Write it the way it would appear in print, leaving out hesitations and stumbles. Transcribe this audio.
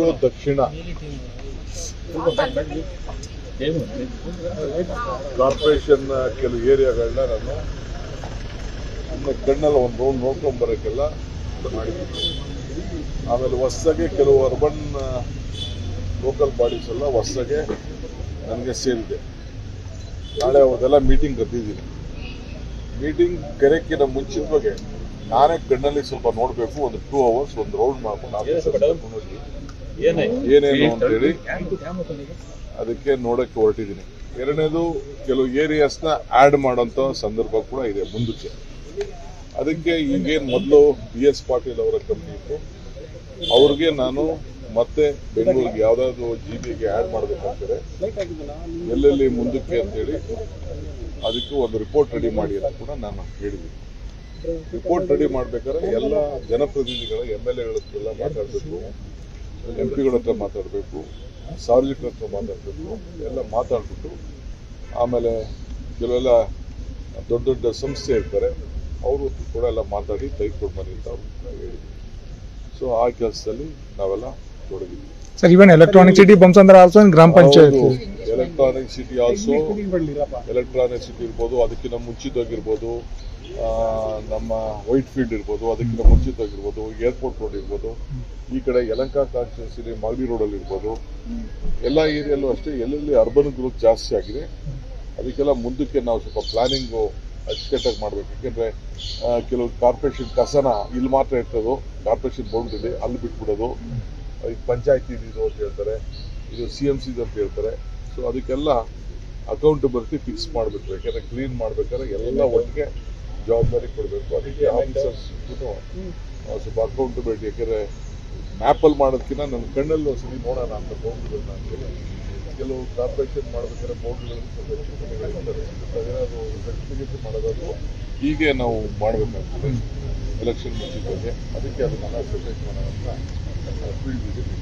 ಬೆಂಗಳೂರು ದಕ್ಷಿಣ corporation ಕೆಲವು ಏರಿಯಾಗಳನ್ನ ನಾನು ಸುಮ್ಮನೆ ಕಣ್ಣಲ್ಲಿ ಒಂದು ರೌಂಡ್ ನೋಡ್ಕೊಂಡ್ ಬರೋಕ್ಕೆಲ್ಲ ಮಾಡಿದ್ದೀನಿ. ಆಮೇಲೆ ಹೊಸದಾಗೆ ಕೆಲವು ಅರ್ಬನ್ ಲೋಕಲ್ ಬಾಡೀಸ್ ಎಲ್ಲ ಹೊಸದಾಗೆ ನನಗೆ ಸೇರಿದೆ. ನಾಳೆ ಅವ್ರದೆಲ್ಲ ಮೀಟಿಂಗ್ ಕರೆದಿದ್ದೀನಿ. ಮೀಟಿಂಗ್ ಕರೆಯಕ್ಕಿಂತ ಮುಂಚಿತವಾಗಿ ನಾನೇ ಕಣ್ಣಲ್ಲಿ ಸ್ವಲ್ಪ ನೋಡಬೇಕು. ಒಂದು 2 hours ಒಂದು ರೌಂಡ್ ಮಾಡ್ಕೊಂಡು ಏನೇನು ಅಂತೇಳಿ ಅದಕ್ಕೆ ನೋಡಕ್ಕೆ ಹೊರಟಿದ್ದೀನಿ. ಎರಡನೇದು, ಕೆಲವು ಏರಿಯಾಸ್ನ ಆ್ಯಡ್ ಮಾಡೋಂಥ ಸಂದರ್ಭ ಕೂಡ ಇದೆ ಮುಂದಕ್ಕೆ. ಅದಕ್ಕೆ ಈಗೇನು ಮೊದಲು BS ಪಾಟೀಲ್ ಅವರ ಕಂಪ್ನಿ ಇತ್ತು, ಅವ್ರಿಗೆ ನಾನು ಮತ್ತೆ ಬೆಂಗಳೂರಿಗೆ ಯಾವುದಾದ್ರು GBಗೆ ಆ್ಯಡ್ ಮಾಡಬೇಕಂತಾರೆ ಎಲ್ಲೆಲ್ಲಿ ಮುಂದಕ್ಕೆ ಅಂತೇಳಿ ಅದಕ್ಕೆ ಒಂದು ರಿಪೋರ್ಟ್ ರೆಡಿ ಮಾಡಿ ಅಂತ ಕೂಡ ನಾನು ಹೇಳಿದ್ದೀನಿ. ರಿಪೋರ್ಟ್ ರೆಡಿ ಮಾಡ್ಬೇಕಾದ್ರೆ ಎಲ್ಲ ಜನಪ್ರತಿನಿಧಿಗಳ MLAಗಳ ಹತ್ರ ಮಾತಾಡಬೇಕು, MP ಗಳ ಹತ್ರ ಮಾತಾಡಬೇಕು, ಸಾರ್ವಜನಿಕರ ಹತ್ರ ಮಾತಾಡಬೇಕು, ಎಲ್ಲ ಮಾತಾಡ್ಬಿಟ್ಟು ಆಮೇಲೆ ಕೆಲವೆಲ್ಲ ದೊಡ್ಡ ದೊಡ್ಡ ಸಂಸ್ಥೆ ಇರ್ತಾರೆ ಅವರು ಕೂಡ ಎಲ್ಲ ಮಾತಾಡಿ ತೆಗೆದುಕೊಂಡು ಬನ್ನಿ ಅಂತ ಹೇಳಿದ್ವಿ. ಸೊ ಆ ಕೆಲಸದಲ್ಲಿ ನಾವೆಲ್ಲ ತೊಡಗಿದ್ವಿ. Sir, even electronic city bumps under also in Gram Panchayat. Electronic city also, electronic city ಇರ್ಬೋದು, ಅದಕ್ಕಿಂತ ಮುಂಚಿತವಾಗಿರ್ಬೋದು, ನಮ್ಮ ವೈಟ್ ಫೀಲ್ಡ್ ಇರ್ಬೋದು, ಅದಕ್ಕಿಂತ ಮುಂಚಿತವಾಗಿರ್ಬೋದು, ಏರ್ಪೋರ್ಟ್ ರೋಡ್ ಇರ್ಬೋದು, ಈ ಕಡೆ ಯಲಹಂಕ ಕಾನ್ಸ್ಟಿಟ್ಯೂನ್ಸಿ ಮಾಗಡಿ ರೋಡಲ್ಲಿ ಇರ್ಬೋದು, ಎಲ್ಲ ಏರಿಯಲ್ಲೂ ಅಷ್ಟೇ ಎಲ್ಲೆಲ್ಲಿ ಅರ್ಬನ್ ಗ್ರೋತ್ ಜಾಸ್ತಿ ಆಗಿದೆ ಅದಕ್ಕೆಲ್ಲ ಮುಂದಕ್ಕೆ ನಾವು ಸ್ವಲ್ಪ ಪ್ಲಾನಿಂಗು ಅಚ್ಚುಕಟ್ಟಾಗಿ ಮಾಡಬೇಕು. ಯಾಕೆಂದರೆ ಕೆಲವು ಕಾರ್ಪೊರೇಷನ್ ಕಸನ ಇಲ್ಲಿ ಮಾತ್ರ ಇರ್ತದೋ, ಕಾರ್ಪೊರೇಷನ್ ಬೋರ್ಡ್ದಲ್ಲಿ ಅಲ್ಲಿ ಬಿಟ್ಬಿಡೋದು, ಇದು ಪಂಚಾಯತಿ ಇದು ಅಂತ ಹೇಳ್ತಾರೆ, ಇದು CMC ಅಂತ ಹೇಳ್ತಾರೆ. ಸೊ ಅದಕ್ಕೆಲ್ಲ ಅಕೌಂಟಬಿಲಿಟಿ ಫಿಕ್ಸ್ ಮಾಡಬೇಕು. ಯಾಕೆಂದರೆ ಕ್ಲೀನ್ ಮಾಡ್ಬೇಕಾದ್ರೆ ಎಲ್ಲ ಒಟ್ಟಿಗೆ ಜವಾಬ್ದಾರಿ ಕೊಡಬೇಕು. ಅದಕ್ಕೆ ಆಫೀಸರ್ಸ್ ಸ್ವಲ್ಪ ಅಕೌಂಟಬಿಲಿಟಿ, ಯಾಕೆಂದರೆ ಮ್ಯಾಪಲ್ಲಿ ಮಾಡೋದಕ್ಕಿಂತ ನನ್ನ ಕಣ್ಣಲ್ಲಿ ಒಂದ್ಸಲಿ ನೋಡೋಣ ಅಂತ ಬೋರ್ಡ್ಗಳನ್ನ ಅಂತೇಳಿ ಕೆಲವು ಕಾರ್ಪೊರೇಷನ್ ಮಾಡಬೇಕಾದ್ರೆ ಬೋರ್ಡ್ಗಳನ್ನು ಅದೇನಾದ್ರು ಸರ್ಟಿಫಿಕೇಟ್ ಮಾಡೋದಾದ್ರು ಹೀಗೆ ನಾವು ಮಾಡಬೇಕಾಗ್ತದೆ ಎಲೆಕ್ಷನ್ ಮುಂಚಿತವಾಗಿ. ಅದಕ್ಕೆ ಅದನ್ನೆಲ್ಲ ಸೆಪರೇಟ್ ಮಾಡೋಣ ಅಂತ ಫೀಲ್ಡ್ ವಿಸಿಟ್.